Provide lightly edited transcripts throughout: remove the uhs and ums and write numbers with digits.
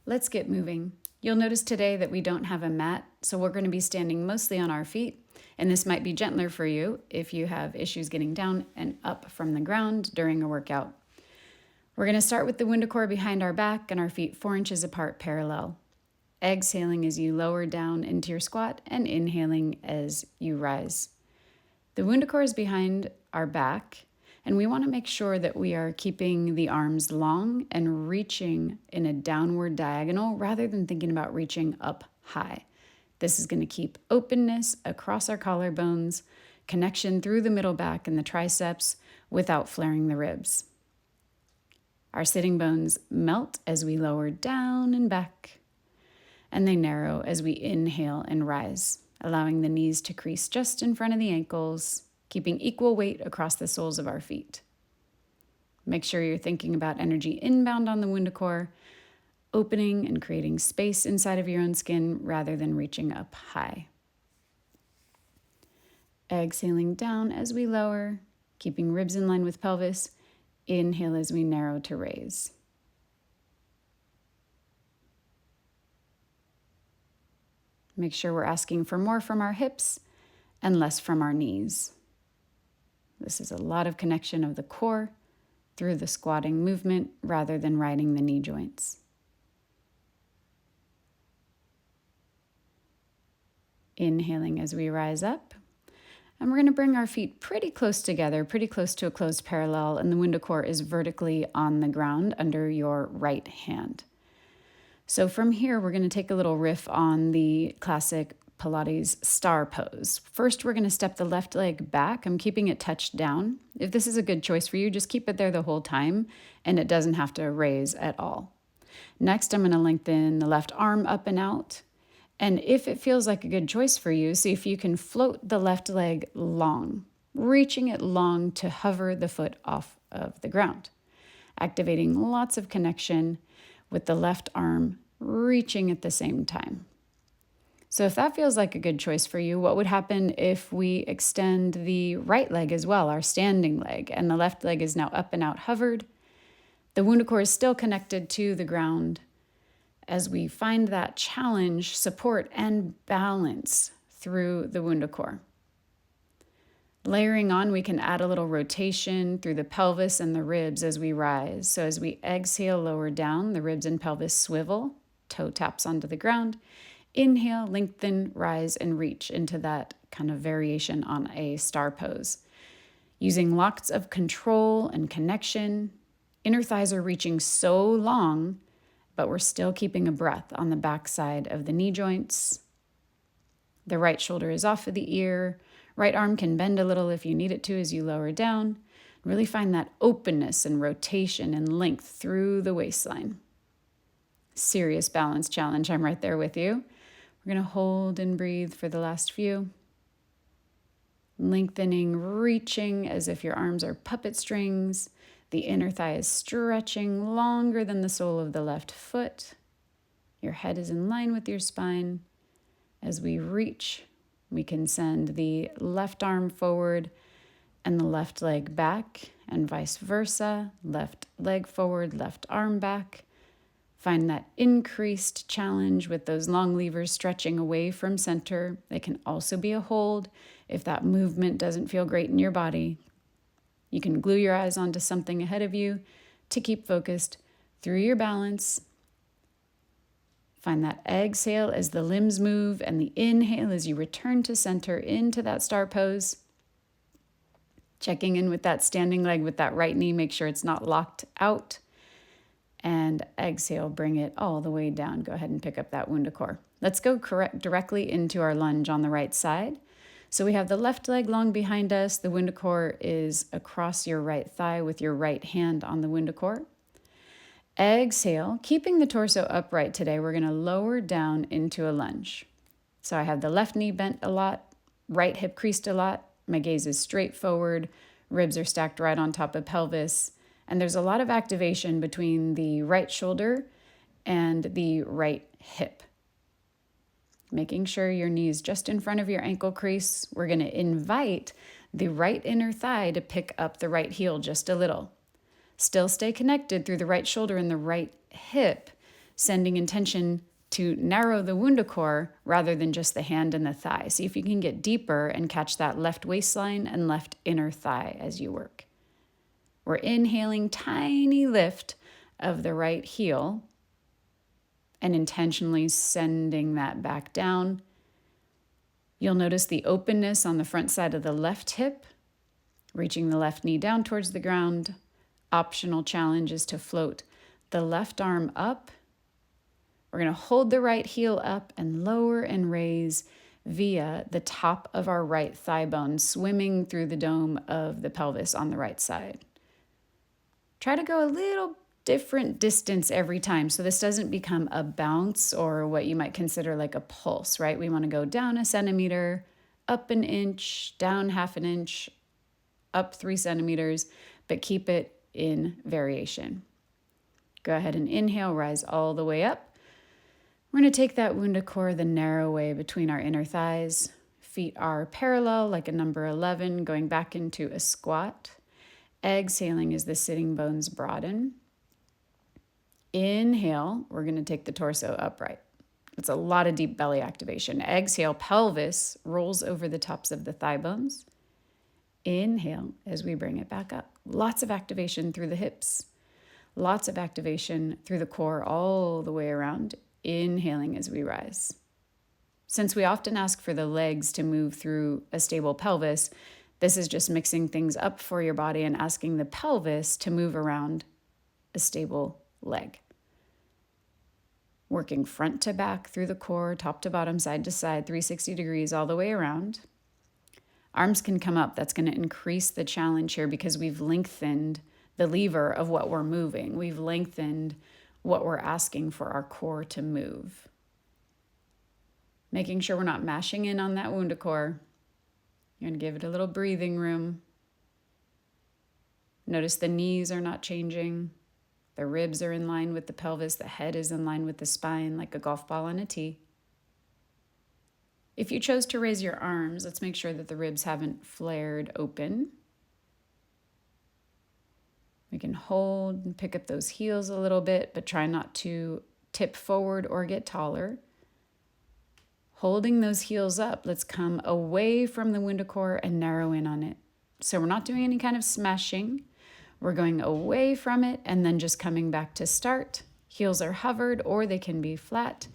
Let's get moving. You'll notice today that we don't have a mat, so we're going to be standing mostly on our feet, and this might be gentler for you if you have issues getting down and up from the ground during a workout. We're going to start with the WundaCore behind our back and our feet 4 inches apart parallel. Exhaling as you lower down into your squat and inhaling as you rise. The WundaCore is behind our back, and we want to make sure that we are keeping the arms long and reaching in a downward diagonal rather than thinking about reaching up high. This is going to keep openness across our collarbones, connection through the middle back and the triceps without flaring the ribs. Our sitting bones melt as we lower down and back, and they narrow as we inhale and rise, allowing the knees to crease just in front of the ankles, keeping equal weight across the soles of our feet. Make sure you're thinking about energy inbound on the WundaCore, opening and creating space inside of your own skin rather than reaching up high. Exhaling down as we lower, keeping ribs in line with pelvis. Inhale as we narrow to raise. Make sure we're asking for more from our hips and less from our knees. This is a lot of connection of the core through the squatting movement rather than riding the knee joints. Inhaling as we rise up. And we're going to bring our feet pretty close together, pretty close to a closed parallel, and the WundaCore is vertically on the ground under your right hand. So from here, we're going to take a little riff on the classic Pilates star pose. First, we're going to step the left leg back. I'm keeping it touched down. If this is a good choice for you, just keep it there the whole time, and it doesn't have to raise at all. Next, I'm going to lengthen the left arm up and out. And if it feels like a good choice for you, see if you can float the left leg long, reaching it long to hover the foot off of the ground, activating lots of connection with the left arm reaching at the same time. So if that feels like a good choice for you, what would happen if we extend the right leg as well, our standing leg, and the left leg is now up and out hovered? The WundaCore is still connected to the ground as we find that challenge, support, and balance through the WundaCore. Layering on, we can add a little rotation through the pelvis and the ribs as we rise. So as we exhale, lower down, the ribs and pelvis swivel, toe taps onto the ground. Inhale, lengthen, rise, and reach into that kind of variation on a star pose. Using lots of control and connection, inner thighs are reaching so long, but we're still keeping a breath on the back side of the knee joints. The right shoulder is off of the ear. Right arm can bend a little if you need it to as you lower down. Really find that openness and rotation and length through the waistline. Serious balance challenge. I'm right there with you. We're going to hold and breathe for the last few. Lengthening, reaching as if your arms are puppet strings. The inner thigh is stretching longer than the sole of the left foot. Your head is in line with your spine. As we reach, we can send the left arm forward and the left leg back, and vice versa. Left leg forward, left arm back. Find that increased challenge with those long levers stretching away from center. They can also be a hold if that movement doesn't feel great in your body. You can glue your eyes onto something ahead of you to keep focused through your balance. Find that exhale as the limbs move and the inhale as you return to center into that star pose. Checking in with that standing leg with that right knee, make sure it's not locked out. And exhale, bring it all the way down. Go ahead and pick up that WundaCore. Let's go directly into our lunge on the right side. So we have the left leg long behind us. The WundaCore is across your right thigh with your right hand on the WundaCore. Exhale, keeping the torso upright today, we're going to lower down into a lunge. So I have the left knee bent a lot, right hip creased a lot. My gaze is straight forward. Ribs are stacked right on top of pelvis. And there's a lot of activation between the right shoulder and the right hip. Making sure your knee is just in front of your ankle crease. We're going to invite the right inner thigh to pick up the right heel just a little. Still stay connected through the right shoulder and the right hip sending intention to narrow the WundaCore rather than just the hand and the thigh. See if you can get deeper and catch that left waistline and left inner thigh as you work. We're inhaling tiny lift of the right heel and intentionally sending that back down. You'll notice the openness on the front side of the left hip, reaching the left knee down towards the ground. Optional challenge is to float the left arm up. We're going to hold the right heel up and lower and raise via the top of our right thigh bone, swimming through the dome of the pelvis on the right side. Try to go a little different distance every time, so this doesn't become a bounce or what you might consider like a pulse, right? We want to go down a centimeter, up an inch, down half an inch, up 3 centimeters, but keep it in variation. Go ahead and inhale, rise all the way up. We're going to take that WundaCore the narrow way between our inner thighs. Feet are parallel like a number 11, going back into a squat. Exhaling as the sitting bones broaden. Inhale, we're going to take the torso upright. It's a lot of deep belly activation. Exhale, pelvis rolls over the tops of the thigh bones. Inhale as we bring it back up. Lots of activation through the hips. Lots of activation through the core all the way around. Inhaling as we rise. Since we often ask for the legs to move through a stable pelvis, this is just mixing things up for your body and asking the pelvis to move around a stable leg. Working front to back through the core, top to bottom, side to side, 360 degrees all the way around. Arms can come up. That's going to increase the challenge here because we've lengthened the lever of what we're moving. We've lengthened what we're asking for our core to move. Making sure we're not mashing in on that WundaCore. You're going to give it a little breathing room. Notice the knees are not changing. The ribs are in line with the pelvis. The head is in line with the spine like a golf ball on a tee. If you chose to raise your arms, let's make sure that the ribs haven't flared open. We can hold and pick up those heels a little bit, but try not to tip forward or get taller. Holding those heels up, let's come away from the WundaCore and narrow in on it. So we're not doing any kind of smashing. We're going away from it and then just coming back to start. Heels are hovered or they can be flat.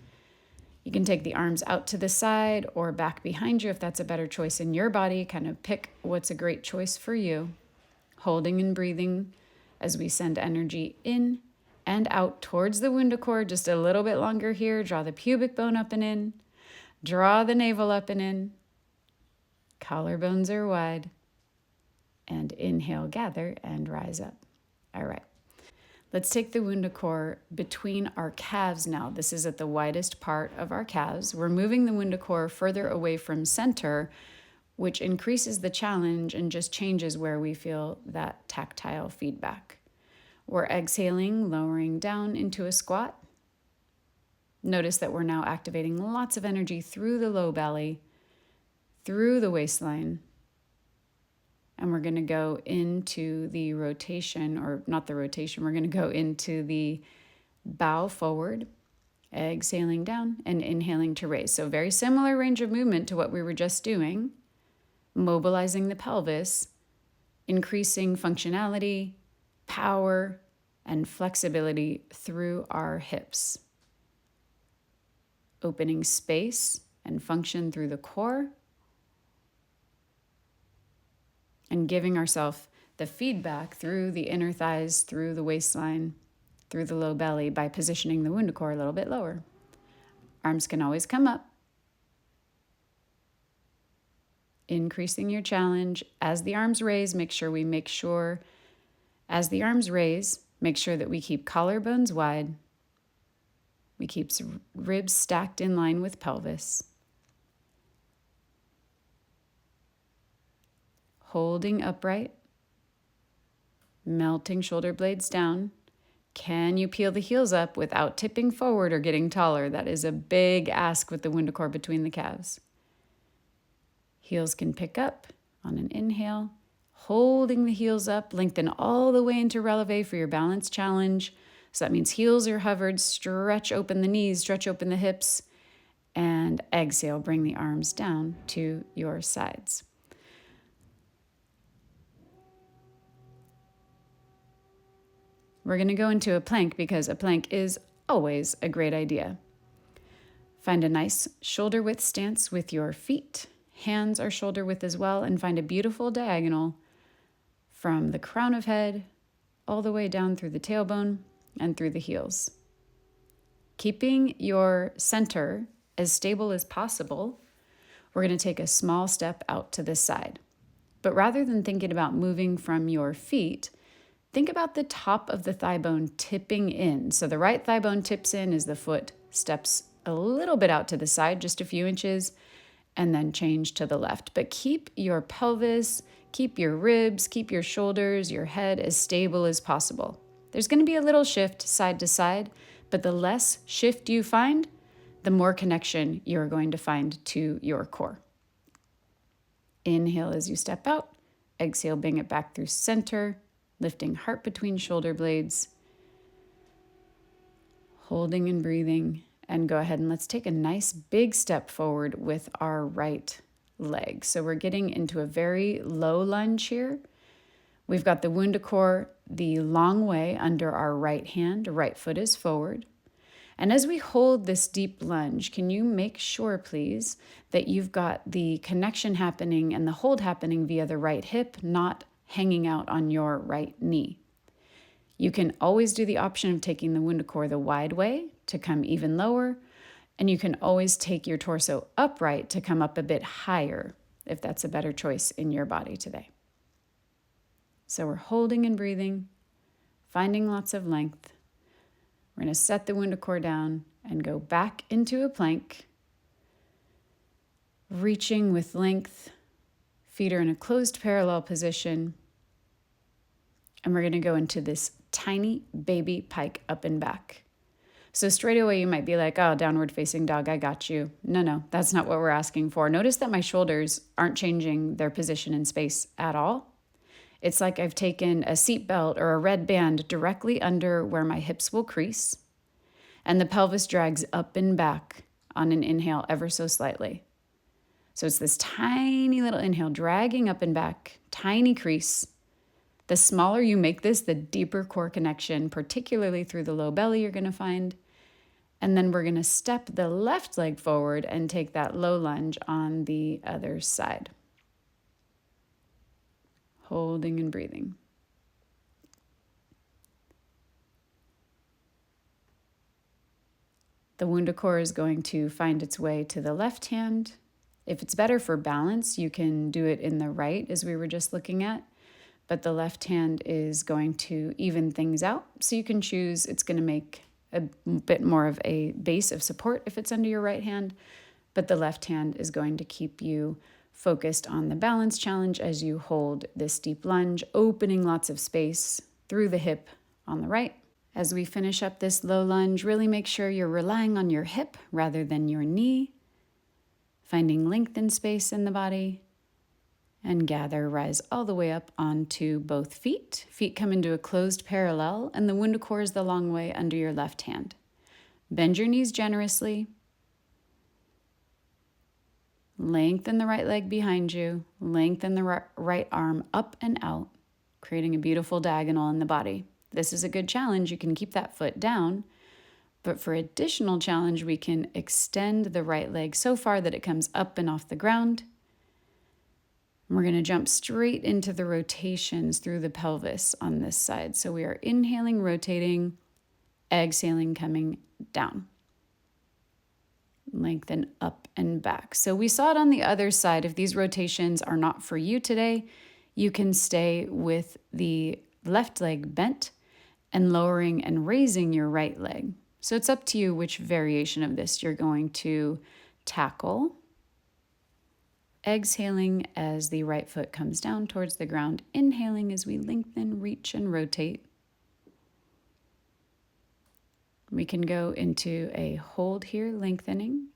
You can take the arms out to the side or back behind you if that's a better choice in your body. Kind of pick what's a great choice for you. Holding and breathing as we send energy in and out towards the WundaCore. Just a little bit longer here. Draw the pubic bone up and in. Draw the navel up and in. Collarbones are wide. And inhale, gather, and rise up. All right. Let's take the WundaCore between our calves now. This is at the widest part of our calves. We're moving the WundaCore further away from center, which increases the challenge and just changes where we feel that tactile feedback. We're exhaling, lowering down into a squat. Notice that we're now activating lots of energy through the low belly, through the waistline. And we're going to go into the rotation, or not the rotation, we're going to go into the bow forward, exhaling down and inhaling to raise. So very similar range of movement to what we were just doing, mobilizing the pelvis, increasing functionality, power, and flexibility through our hips. Opening space and function through the core. And giving ourselves the feedback through the inner thighs, through the waistline, through the low belly by positioning the WundaCore a little bit lower. Arms can always come up. Increasing your challenge. As the arms raise, make sure as the arms raise, make sure that we keep collarbones wide. We keep ribs stacked in line with pelvis. Holding upright, melting shoulder blades down. Can you peel the heels up without tipping forward or getting taller? That is a big ask with the WundaCore between the calves. Heels can pick up on an inhale. Holding the heels up, lengthen all the way into releve for your balance challenge. So that means heels are hovered, stretch open the knees, stretch open the hips, and exhale, bring the arms down to your sides. We're going to go into a plank because a plank is always a great idea. Find a nice shoulder width stance with your feet. Hands are shoulder width as well, and find a beautiful diagonal from the crown of head all the way down through the tailbone and through the heels. Keeping your center as stable as possible, we're going to take a small step out to the side. But rather than thinking about moving from your feet, think about the top of the thigh bone tipping in. So the right thigh bone tips in as the foot steps a little bit out to the side, just a few inches, and then change to the left. But keep your pelvis, keep your ribs, keep your shoulders, your head as stable as possible. There's going to be a little shift side to side, but the less shift you find, the more connection you're going to find to your core. Inhale as you step out. Exhale, bring it back through center, lifting heart between shoulder blades. Holding and breathing. And go ahead and let's take a nice big step forward with our right leg. So we're getting into a very low lunge here. We've got the WundaCore the long way under our right hand. Right foot is forward. And as we hold this deep lunge, can you make sure, please, that you've got the connection happening and the hold happening via the right hip, not hanging out on your right knee. You can always do the option of taking the WundaCore the wide way to come even lower, and you can always take your torso upright to come up a bit higher if that's a better choice in your body today. So we're holding and breathing, finding lots of length. We're going to set the WundaCore down and go back into a plank, reaching with length. Feet are in a closed parallel position. And we're going to go into this tiny baby pike up and back. So straight away you might be like, oh, downward facing dog, I got you. No, that's not what we're asking for. Notice that my shoulders aren't changing their position in space at all. It's like I've taken a seat belt or a red band directly under where my hips will crease, and the pelvis drags up and back on an inhale ever so slightly. So it's this tiny little inhale, dragging up and back, tiny crease. The smaller you make this, the deeper core connection, particularly through the low belly, you're going to find. And then we're going to step the left leg forward and take that low lunge on the other side. Holding and breathing. The WundaCore is going to find its way to the left hand. If it's better for balance, you can do it in the right, as we were just looking at. But the left hand is going to even things out. So you can choose, it's going to make a bit more of a base of support if it's under your right hand. But the left hand is going to keep you focused on the balance challenge as you hold this deep lunge, opening lots of space through the hip on the right. As we finish up this low lunge, really make sure you're relying on your hip rather than your knee, finding length and space in the body, and gather, rise all the way up onto both feet. Feet come into a closed parallel, and the WundaCore is the long way under your left hand. Bend your knees generously. Lengthen the right leg behind you. Lengthen the right arm up and out, creating a beautiful diagonal in the body. This is a good challenge. You can keep that foot down. But for additional challenge, we can extend the right leg so far that it comes up and off the ground. We're going to jump straight into the rotations through the pelvis on this side. So we are inhaling, rotating, exhaling, coming down. Lengthen up and back. So we saw it on the other side. If these rotations are not for you today, you can stay with the left leg bent and lowering and raising your right leg. So it's up to you which variation of this you're going to tackle. Exhaling as the right foot comes down towards the ground. Inhaling as we lengthen, reach, and rotate. We can go into a hold here, lengthening,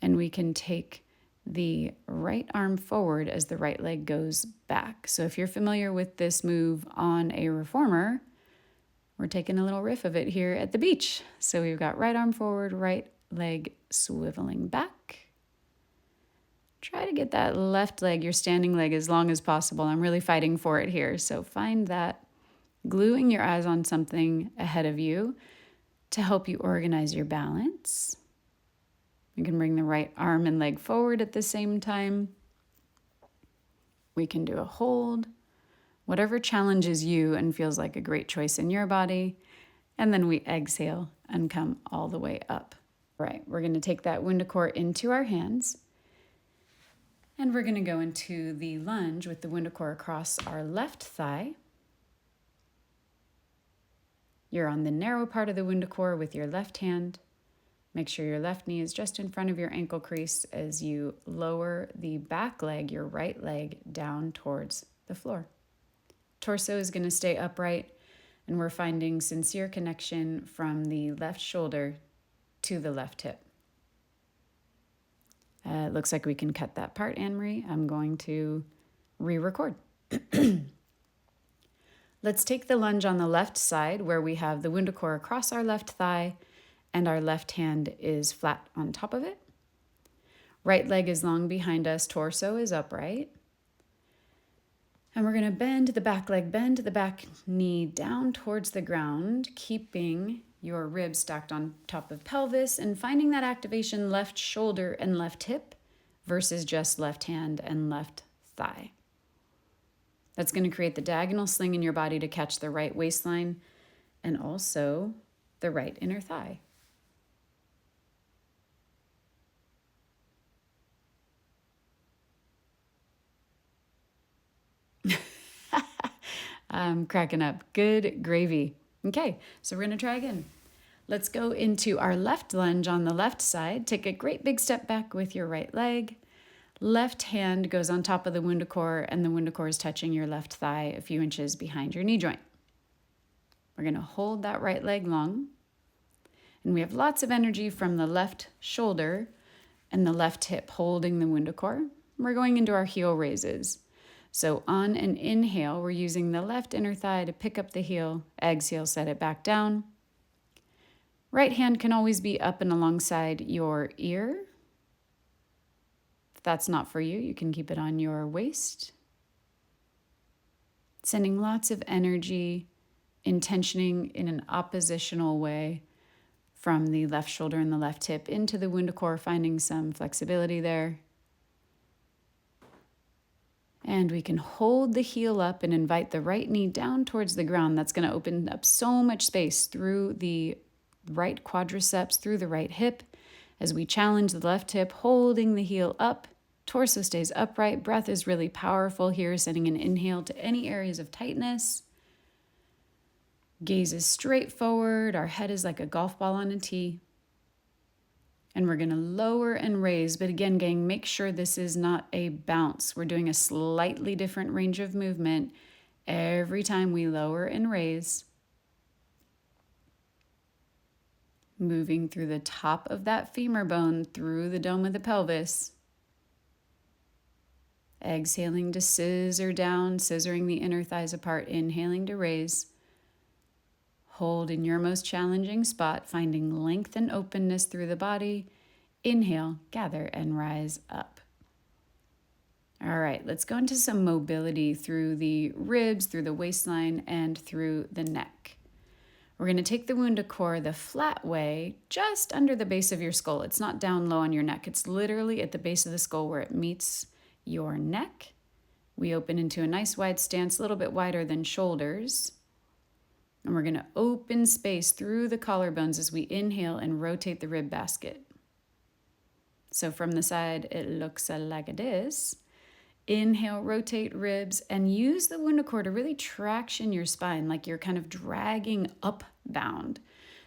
and we can take the right arm forward as the right leg goes back. So if you're familiar with this move on a reformer, We're taking a little riff of it here at the beach. So we've got right arm forward, right leg swiveling back. Try to get that left leg, your standing leg, as long as possible. I'm really fighting for it here. So find that gluing your eyes on something ahead of you to help you organize your balance. You can bring the right arm and leg forward at the same time. We can do a hold, whatever challenges you and feels like a great choice in your body. And then we exhale and come all the way up. All right, we're going to take that WundaCore into our hands. And we're going to go into the lunge with the WundaCore across our left thigh. You're on the narrow part of the WundaCore with your left hand. Make sure your left knee is just in front of your ankle crease as you lower the back leg, your right leg, down towards the floor. Torso is going to stay upright, and we're finding sincere connection from the left shoulder to the left hip. It looks like we can cut that part, Anne-Marie. I'm going to re-record. Let's take the lunge on the left side where we have the WundaCore across our left thigh and our left hand is flat on top of it. Right leg is long behind us, torso is upright. And we're going to bend the back leg, bend the back knee down towards the ground, keeping your ribs stacked on top of pelvis and finding that activation left shoulder and left hip versus just left hand and left thigh. That's going to create the diagonal sling in your body to catch the right waistline and also the right inner thigh. I'm cracking up. Good gravy. Okay, so we're going to try again. Let's go into our left lunge on the left side. Take a great big step back with your right leg. Left hand goes on top of the WundaCore, and the WundaCore is touching your left thigh a few inches behind your knee joint. We're going to hold that right leg long. And we have lots of energy from the left shoulder and the left hip holding the WundaCore. We're going into our heel raises. So on an inhale, we're using the left inner thigh to pick up the heel. Exhale, set it back down. Right hand can always be up and alongside your ear. If that's not for you, you can keep it on your waist. Sending lots of energy, intentioning in an oppositional way from the left shoulder and the left hip into the WundaCore, finding some flexibility there. And we can hold the heel up and invite the right knee down towards the ground. That's going to open up so much space through the right quadriceps, through the right hip. As we challenge the left hip, holding the heel up, torso stays upright. Breath is really powerful here, sending an inhale to any areas of tightness. Gaze is straight forward. Our head is like a golf ball on a tee. And we're going to lower and raise. But again, gang, make sure this is not a bounce. We're doing a slightly different range of movement every time we lower and raise. Moving through the top of that femur bone, through the dome of the pelvis. Exhaling to scissor down, scissoring the inner thighs apart. Inhaling to raise. Hold in your most challenging spot, finding length and openness through the body. Inhale, gather, and rise up. All right, let's go into some mobility through the ribs, through the waistline, and through the neck. We're going to take the WundaCore the flat way, just under the base of your skull. It's not down low on your neck. It's literally at the base of the skull where it meets your neck. We open into a nice wide stance, a little bit wider than shoulders. And we're going to open space through the collarbones as we inhale and rotate the rib basket. So from the side, it looks like this. Inhale, rotate ribs, and use the WundaCore to really traction your spine, like you're kind of dragging upbound.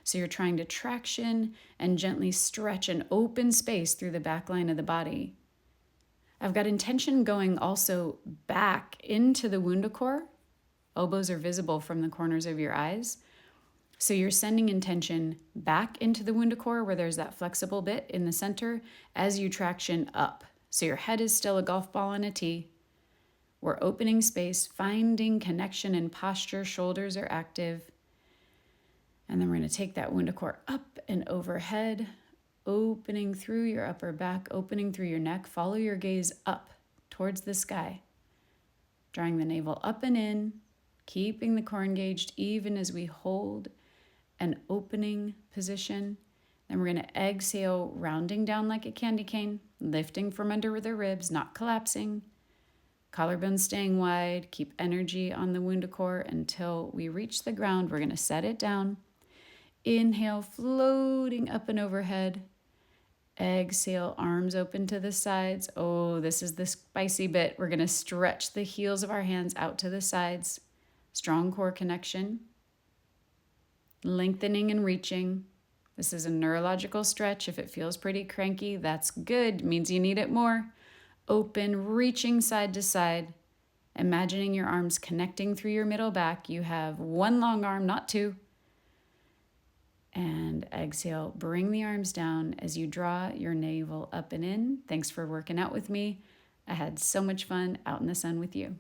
So you're trying to traction and gently stretch and open space through the back line of the body. I've got intention going also back into the WundaCore. Elbows are visible from the corners of your eyes. So you're sending intention back into the WundaCore where there's that flexible bit in the center as you traction up. So your head is still a golf ball on a tee. We're opening space, finding connection and posture. Shoulders are active. And then we're going to take that WundaCore up and overhead, opening through your upper back, opening through your neck. Follow your gaze up towards the sky, drawing the navel up and in, keeping the core engaged even as we hold an opening position. Then we're going to exhale, rounding down like a candy cane, lifting from under the ribs, not collapsing. Collarbones staying wide. Keep energy on the WundaCore until we reach the ground. We're going to set it down. Inhale, floating up and overhead. Exhale, arms open to the sides. Oh, this is the spicy bit. We're going to stretch the heels of our hands out to the sides. Strong core connection. Lengthening and reaching. This is a neurological stretch. If it feels pretty cranky, that's good. It means you need it more. Open, reaching side to side. Imagining your arms connecting through your middle back. You have one long arm, not two. And exhale, bring the arms down as you draw your navel up and in. Thanks for working out with me. I had so much fun out in the sun with you.